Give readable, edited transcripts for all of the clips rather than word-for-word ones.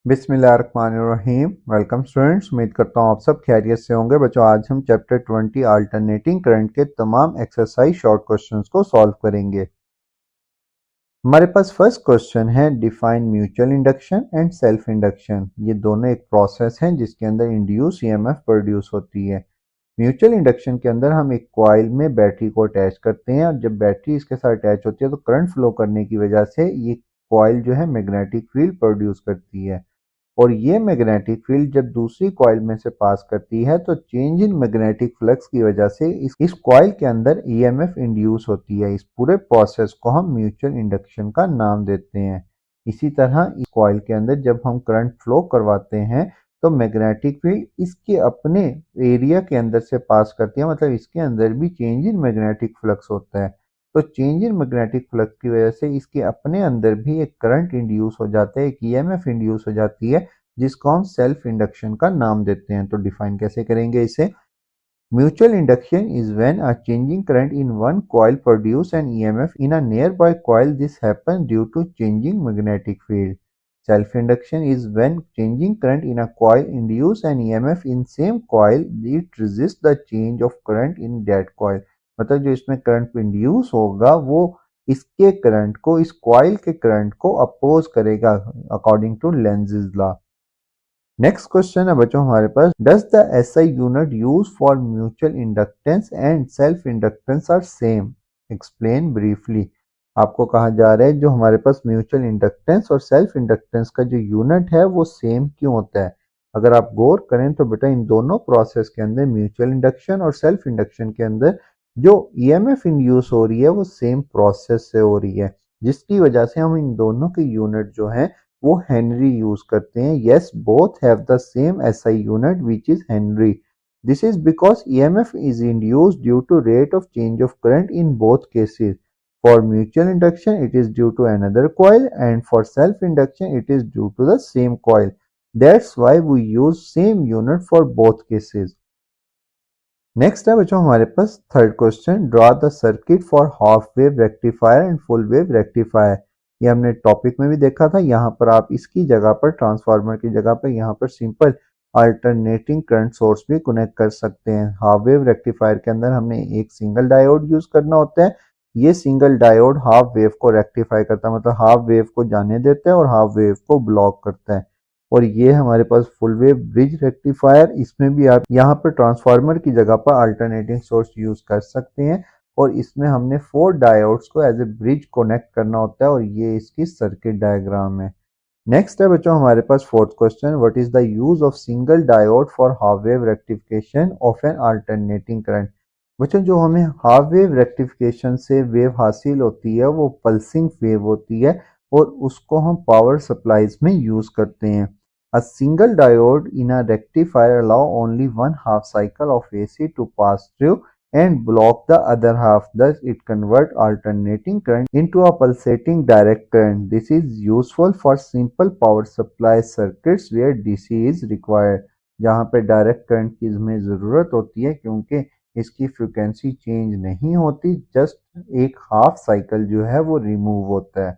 बिस्मिल्लाहिर्रहमानिर्रहीम। Welcome students, उम्मीद करता हूँ आप सब खैरियत से होंगे। बच्चों, आज हम चैप्टर 20 अल्टरनेटिंग करंट के तमाम एक्सरसाइज शॉर्ट क्वेश्चंस को सॉल्व करेंगे। हमारे पास फर्स्ट क्वेश्चन है, define mutual induction and self induction. ये दोनों एक प्रोसेस है जिसके अंदर इंड्यूस ईएमएफ प्रोड्यूस होती है। म्यूचुअल इंडक्शन के अंदर हम एक कॉइल में बैटरी को अटैच करते हैं और जब बैटरी इसके साथ अटैच होती है तो करंट फ्लो करने की वजह से ये कॉइल जो है मैग्नेटिक फील्ड प्रोड्यूस करती है और ये मैग्नेटिक फील्ड जब दूसरी कॉइल में से पास करती है तो चेंज इन मैग्नेटिक फ्लक्स की वजह से इस कॉइल के अंदर ईएमएफ इंड्यूस होती है। इस पूरे प्रोसेस को हम म्यूचुअल इंडक्शन का नाम देते हैं। इसी तरह इस कॉइल के अंदर जब हम करंट फ्लो करवाते हैं तो मैग्नेटिक फील्ड इसके अपने एरिया के अंदर से पास करती है, मतलब इसके अंदर भी चेंज इन मैग्नेटिक फ्लक्स होता है। तो चेंज इन मैग्नेटिक फ्लक्स की वजह से इसके अपने अंदर भी एक करंट इंड्यूस हो जाता है, एक ईएमएफ इंड्यूस हो जाती है, जिसको हम सेल्फ इंडक्शन का नाम देते हैं। तो डिफाइन कैसे करेंगे इसे? Mutual induction is when a changing current in one coil produce an EMF in a nearby coil. This happens due to changing magnetic field. Self induction is when changing current in a coil induce an EMF in same coil. It resists the change of current in that coil. मतलब जो इसमें current induce होगा वो इसके current को, इस coil के current को अपोज करेगा according to Lenz's law. Next question है बच्चों हमारे पास, does the SI unit use for mutual inductance and self inductance are same? Explain briefly. आपको कहा जा रहा है जो हमारे पास म्यूचुअल इंडक्टेंस और सेल्फ इंडक्टेंस का जो यूनिट है वो सेम क्यों होता है? अगर आप गौर करें तो बेटा इन दोनों प्रोसेस के अंदर, म्यूचुअल इंडक्शन और सेल्फ इंडक्शन के अंदर जो ईएमएफ इंड्यूस हो रही है वो सेम प्रोसेस से हो रही है, जिसकी वजह से हम इन दोनों के यूनिट जो है वो हेनरी यूज करते हैं। Yes, both have the same SI unit which is henry. This is because EMF is induced due to rate of change of current in both cases. For mutual induction, it is due to another coil, and for self-induction, it is due to the same coil. That's why we use same unit for both cases. Next है बच्चों हमारे पास third question, draw the circuit for half wave rectifier and full wave rectifier. ये हमने topic में भी देखा था। यहाँ पर आप इसकी जगह पर, ट्रांसफार्मर की जगह पर, यहाँ पर सिंपल अल्टरनेटिंग करंट सोर्स भी कनेक्ट कर सकते हैं। हाफ वेव रेक्टिफायर के अंदर हमने एक सिंगल डायोड यूज करना होता है। ये सिंगल डायोड हाफ वेव को रेक्टिफाई करता है, मतलब हाफ वेव को जाने देता है और हाफ वेव को ब्लॉक करता है। और ये हमारे पास फुल वेव ब्रिज रेक्टिफायर, इसमें भी आप यहाँ पर ट्रांसफार्मर की जगह पर अल्टरनेटिंग सोर्स यूज कर सकते हैं और इसमें हमने 4 डायोड्स को एज ए ब्रिज कनेक्ट करना होता है और ये इसकी सर्किट डायग्राम है। नेक्स्ट है बच्चों हमारे पास fourth question, what is the use of single diode for half wave rectification of an alternating current? बच्चों जो हमें हाफ वेव रेक्टिफिकेशन से वेव हासिल होती है वो पल्सिंग वेव होती है और उसको हम पावर सप्लाईज में यूज करते हैं। A single diode in a rectifier allow only one half cycle of AC to pass through and block the other half. Thus, it converts alternating current into a pulsating direct current. This is useful for simple power supply circuits where DC is required. जहाँ पे direct current की इसमें ज़रूरत होती है क्योंकि इसकी frequency change नहीं होती, जस्ट एक हाफ साइकिल जो है वो रिमूव होता है।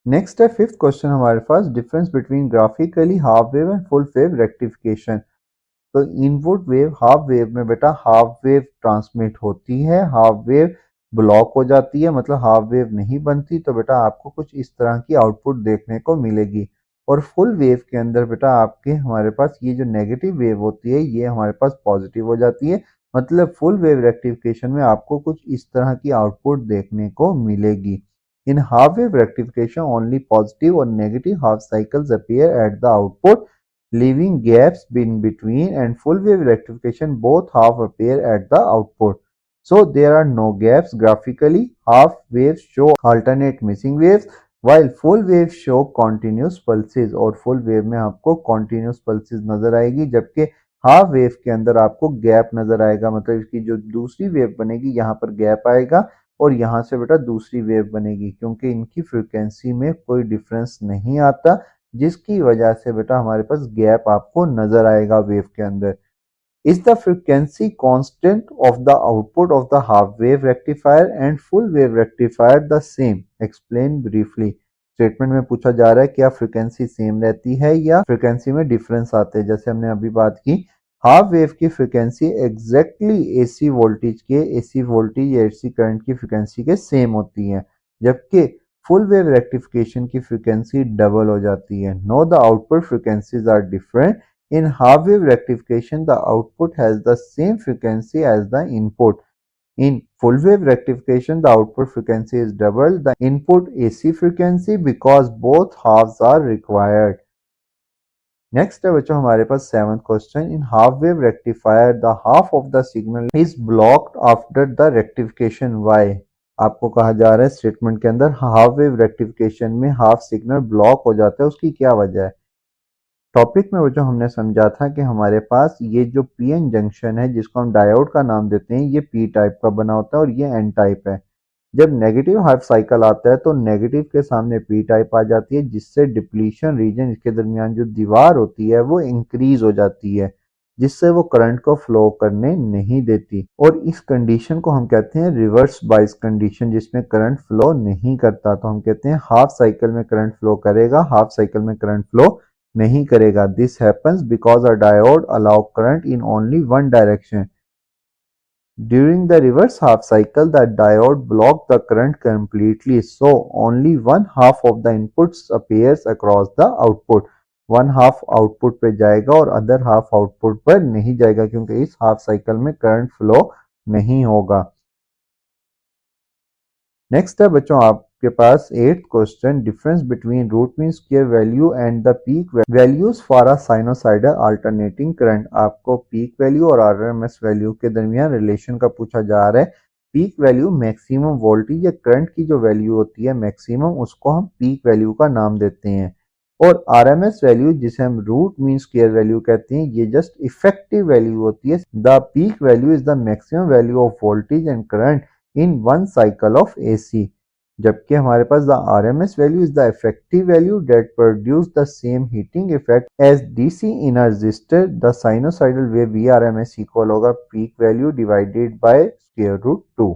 नेक्स्ट है फिफ्थ क्वेश्चन हमारे पास, difference between graphically half wave and full wave rectification. तो इनपुट वेव हाफ वेव में बेटा हाफ वेव ट्रांसमिट होती है, हाफ वेव ब्लॉक हो जाती है, मतलब हाफ वेव नहीं बनती, तो बेटा आपको कुछ इस तरह की आउटपुट देखने को मिलेगी। और फुल वेव के अंदर बेटा आपके हमारे पास ये जो नेगेटिव वेव होती है ये हमारे पास पॉजिटिव हो जाती है, मतलब फुल वेव रेक्टिफिकेशन में आपको कुछ इस तरह की आउटपुट देखने को मिलेगी। In half wave rectification, only positive or negative half cycles appear at the output, leaving gaps in between, and full wave rectification both half appear at the output. So there are no gaps. Graphically, half waves show alternate missing waves, while full waves show continuous pulses. और full wave में आपको continuous pulses नजर आएगी, जबकि half wave के अंदर आपको gap नजर आएगा, मतलब इसकी जो दूसरी वेव बनेगी यहाँ पर गैप आएगा और यहाँ से बेटा दूसरी वेव बनेगी, क्योंकि इनकी फ्रीक्वेंसी में कोई डिफरेंस नहीं आता, जिसकी वजह से बेटा हमारे पास गैप आपको नजर आएगा वेव के अंदर। Is the frequency constant of the output of the half wave rectifier and full wave rectifier the same? Explain briefly. Statement में पूछा जा रहा है क्या फ्रीक्वेंसी सेम रहती है या फ्रीक्वेंसी में डिफरेंस आते हैं। जैसे हमने अभी बात की, हाफ वेव की फ्रीक्वेंसी एग्जैक्टली एसी वोल्टेज के एसी वोल्टेज या एसी करंट की फ्रीक्वेंसी के सेम होती है, जबकि फुल वेव रेक्टिफिकेशन की फ्रीक्वेंसी डबल हो जाती है। No the output frequencies are different. In half wave rectification, the output has the same frequency as the input. In full wave rectification, the output frequency is double the input AC frequency because both halves are required. Next है बच्चों हमारे पास 7th question. In half wave rectifier, the half of the signal is blocked after the rectification. Why? आपको कहा जा रहा है statement के अंदर हाफ वेव रेक्टिफिकेशन में हाफ सिग्नल ब्लॉक हो जाता है, उसकी क्या वजह है। टॉपिक में वो जो हमने समझा था कि हमारे पास ये जो पीएन जंक्शन है जिसको हम डायोड का नाम देते हैं, ये पी टाइप का बना होता है और ये एन टाइप है। जब नेगेटिव हाफ साइकिल आता है तो नेगेटिव के सामने पी टाइप आ जाती है, जिससे डिप्लीशन रीजन इसके दरमियान जो दीवार होती है वो इंक्रीज हो जाती है, जिससे वो करंट को फ्लो करने नहीं देती। और इस कंडीशन को हम कहते हैं रिवर्स बाइस कंडीशन, जिसमें करंट फ्लो नहीं करता। तो हम कहते हैं हाफ साइकिल में करंट फ्लो करेगा, हाफ साइकिल में करंट फ्लो नहीं करेगा। This happens because a diode allow current in only one direction. During the reverse half cycle, the diode blocks the current completely, so only one half of the inputs appears across the output. One half output पे जाएगा और other half output पर नहीं जाएगा, क्योंकि इस half cycle में current flow नहीं होगा। नेक्स्ट है बच्चों आपके पास 8th question, difference between root mean square value and the peak values for a sinusoidal alternating current. आपको पीक वैल्यू और आरएमएस वैल्यू के दरमियान रिलेशन का पूछा जा रहा है। पीक वैल्यू मैक्सिमम वोल्टेज या करंट की जो वैल्यू होती है मैक्सिमम, उसको हम पीक वैल्यू का नाम देते हैं। और आरएमएस वैल्यू जिसे हम रूट मीन स्क्वायर वैल्यू कहते हैं, ये जस्ट इफेक्टिव वैल्यू होती है। The peak value is the maximum value of voltage and current in one cycle of AC, जबकि हमारे पास the RMS value is the effective value that produce the same heating effect as DC in a resistor. The sinusoidal wave VRMS equal होगा peak value divided by square root 2।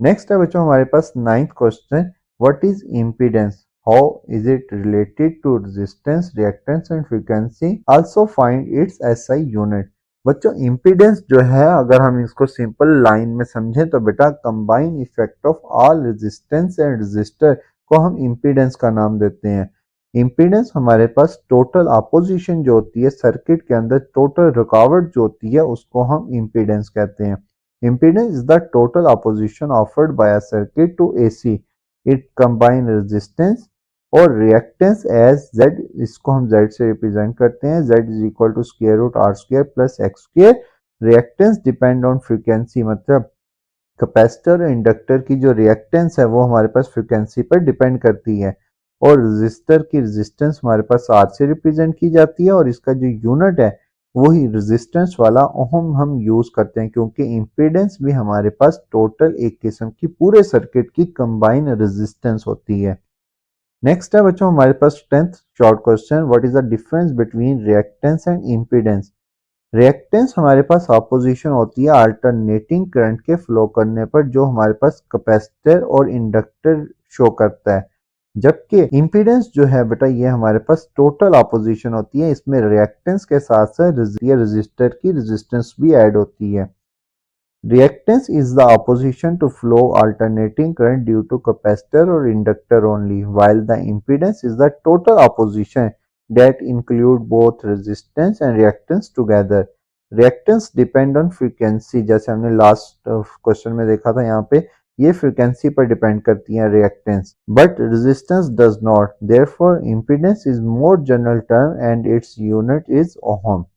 Next है बच्चों हमारे पास 9th question, what is impedance? How is it related to resistance, reactance and frequency? Also find its SI unit। बच्चों impedance जो है अगर हम इसको सिंपल लाइन में समझें तो बेटा combine effect of all resistance and resistor को हम इम्पीडेंस का नाम देते हैं। इम्पीडेंस हमारे पास टोटल अपोजिशन जो होती है सर्किट के अंदर, टोटल रुकावट जो होती है उसको हम इम्पीडेंस कहते हैं। Impedance is the total opposition offered by a circuit to AC. It combine resistance और रिएक्टेंस एज Z, इसको हम Z से रिप्रेजेंट करते हैं। Z is equal to square root R square plus X square. Reactance depend on frequency, मतलब capacitor और inductor की जो रिएक्टेंस है वो हमारे पास फ्रीक्वेंसी पर डिपेंड करती है। और रेजिस्टर की रेजिस्टेंस हमारे पास R से रिप्रेजेंट की जाती है और इसका जो यूनिट है वही रेजिस्टेंस वाला ओम हम यूज करते हैं, क्योंकि इम्पीडेंस भी हमारे पास टोटल एक किस्म की पूरे सर्किट की कंबाइन रेजिस्टेंस होती है। नेक्स्ट है बच्चों हमारे पास 10th short question, what is the difference between reactance and impedance. Reactance हमारे पास अपोजिशन होती है अल्टरनेटिंग करंट के फ्लो करने पर, जो हमारे पास कैपेसिटर और इंडक्टर शो करता है, जबकि इम्पीडेंस जो है बेटा ये हमारे पास टोटल अपोजिशन होती है। इसमें रिएक्टेंस के साथ साथ रेजिस्टर की रेजिस्टेंस भी ऐड होती है। Reactance is the opposition to flow alternating current due to capacitor or inductor only, while the impedance is the total opposition that include both resistance and reactance together. Reactance depend on frequency, जैसे हमने last question में देखा था, यहाँ पे ये frequency पर depend करती है reactance, but resistance does not. Therefore impedance is more general term and its unit is ohm।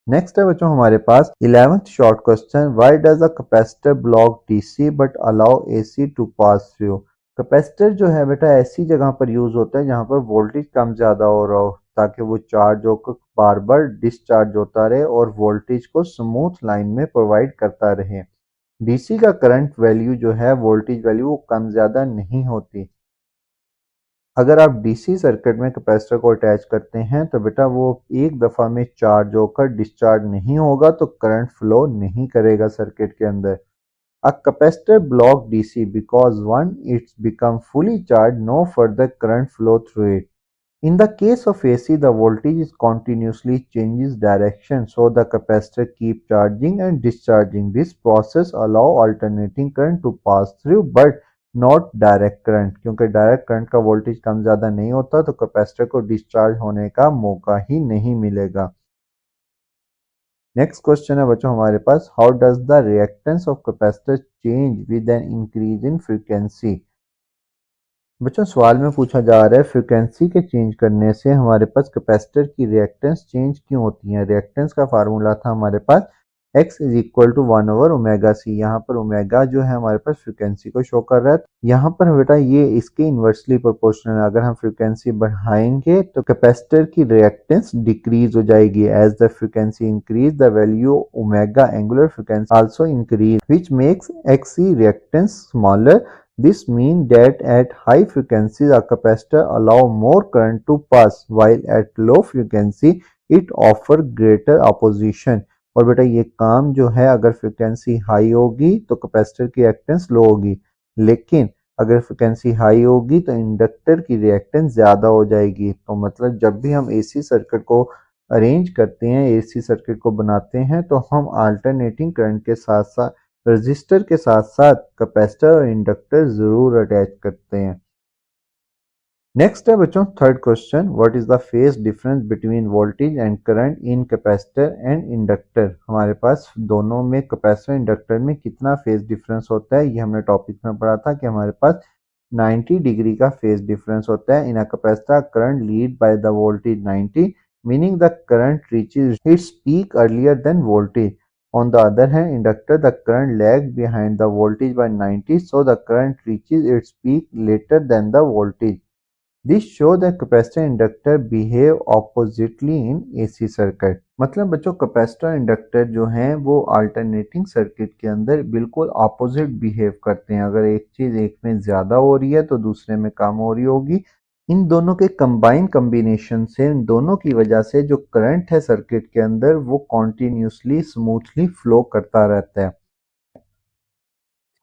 Next है बच्चों हमारे पास 11th short question, why does a capacitor block DC but allow AC to pass through. Capacitor जो है बेटा ऐसी जगह पर यूज होता है जहां पर वोल्टेज कम ज्यादा हो रहा हो, ताकि वो चार्ज होकर बार बार डिस्चार्ज होता रहे और वोल्टेज को स्मूथ लाइन में प्रोवाइड करता रहे। डीसी का करंट वैल्यू जो है वोल्टेज वैल्यू वो कम ज्यादा नहीं होती। अगर आप डीसी सर्किट में कैपेसिटर को अटैच करते हैं तो बेटा वो एक दफ़ा में चार्ज होकर डिस्चार्ज नहीं होगा, तो करंट फ्लो नहीं करेगा सर्किट के अंदर। A capacitor block DC because once it's become fully charged, no further current flow through it. In the case of AC, the voltage is continuously changes direction, so the capacitor keep charging and discharging. This process allow alternating current to pass through, but not direct current, क्योंकि direct current का voltage कम ज़्यादा नहीं होता तो capacitor को discharge होने का मौका ही नहीं मिलेगा। नेक्स्ट क्वेश्चन है बच्चों हमारे पास, how does the reactance of capacitor change with an increase in frequency. बच्चों सवाल में पूछा जा रहा है फ्रीक्वेंसी के चेंज करने से हमारे पास कैपेसिटर की रिएक्टेंस चेंज क्यों होती है। रिएक्टेंस का फार्मूला था हमारे पास x is equal to 1 over omega C. यहाँ पर ओमेगा जो है हमारे पास फ्रीक्वेंसी को शो कर रहा है। यहाँ पर बेटा ये इसके इन्वर्सली प्रोपोर्शनल है। अगर हम फ्रीक्वेंसी बढ़ाएंगे तो कैपेसिटर की रिएक्टेंस डिक्रीज हो जाएगी। As the frequency increase the value omega angular frequency also increase which makes xc reactance smaller. This means that at high frequencies a capacitor allow more current to pass while at low frequency it offer greater opposition. और बेटा ये काम जो है अगर frequency high होगी तो capacitor की रिएक्टेंस लो होगी, लेकिन अगर फ्रीक्वेंसी हाई होगी तो इंडक्टर की रिएक्टेंस ज़्यादा हो जाएगी। तो मतलब जब भी हम एसी सर्किट को अरेंज करते हैं, एसी सर्किट को बनाते हैं तो हम अल्टरनेटिंग करंट के साथ साथ रजिस्टर के साथ साथ कैपेसिटर और इंडक्टर जरूर अटैच करते हैं। नेक्स्ट है बच्चों third question, what is the phase difference between voltage and current in capacitor and inductor. हमारे पास दोनों में कैपेसिटर इंडक्टर में कितना फेज डिफरेंस होता है, ये हमने टॉपिक में पढ़ा था कि हमारे पास 90 डिग्री का फेज डिफरेंस होता है। In a capacitor current lead by the voltage 90 meaning the current reaches its peak earlier than voltage. On the other hand, inductor, the current lags behind the voltage by 90, so the current reaches its peak later than the voltage. This shows that capacitor and inductor behave oppositely in AC circuit. मतलब बच्चों capacitor inductor जो हैं वो alternating circuit के अंदर बिल्कुल opposite behave करते हैं। अगर एक चीज एक में ज्यादा हो रही है तो दूसरे में कम हो रही होगी। इन दोनों के कंबाइन कॉम्बिनेशन से, इन दोनों की वजह से जो करंट है सर्किट के अंदर वो कॉन्टिन्यूसली स्मूथली फ्लो करता रहता है।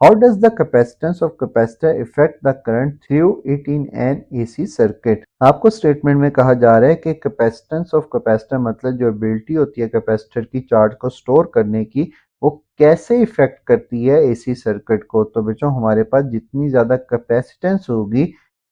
How does the capacitance of capacitor affect the current through it in an AC circuit? आपको स्टेटमेंट में कहा जा रहा है कि कैपेसिटेंस ऑफ कैपेसिटर मतलब जो एबिलिटी होती है कैपेसिटर की चार्ज को स्टोर करने की, वो कैसे इफेक्ट करती है एसी सर्किट को। तो बच्चों हमारे पास जितनी ज्यादा कैपेसिटेंस होगी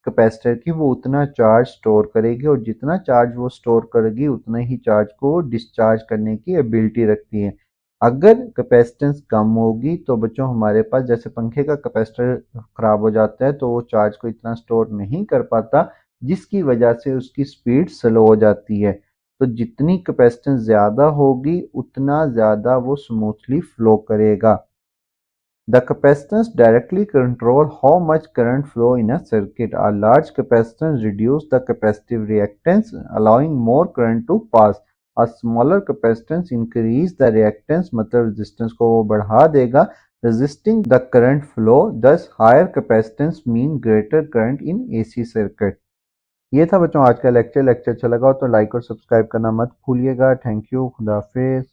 कैपेसिटर की वो उतना चार्ज स्टोर करेगी, और जितना चार्ज वो स्टोर करेगी उतना ही चार्ज को डिस्चार्ज करने की एबिलिटी रखती है। अगर कैपेसिटेंस कम होगी तो बच्चों हमारे पास जैसे पंखे का कैपेसिटर खराब हो जाता है तो वो चार्ज को इतना स्टोर नहीं कर पाता, जिसकी वजह से उसकी स्पीड स्लो हो जाती है। तो जितनी कैपेसिटेंस ज्यादा होगी उतना ज्यादा वो स्मूथली फ्लो करेगा। The capacitance directly control how much current flow in a circuit. A large capacitance reduces the capacitive reactance, allowing more current to pass. A smaller capacitance increase the reactance, मतलब resistance को वो बढ़ा देगा, resisting the current flow. Thus, higher capacitance mean greater current in AC circuit. ये था बच्चों आज का लेक्चर अच्छा लगा हो तो लाइक और सब्सक्राइब करना मत भूलिएगा। थैंक यू, खुदा हाफिज।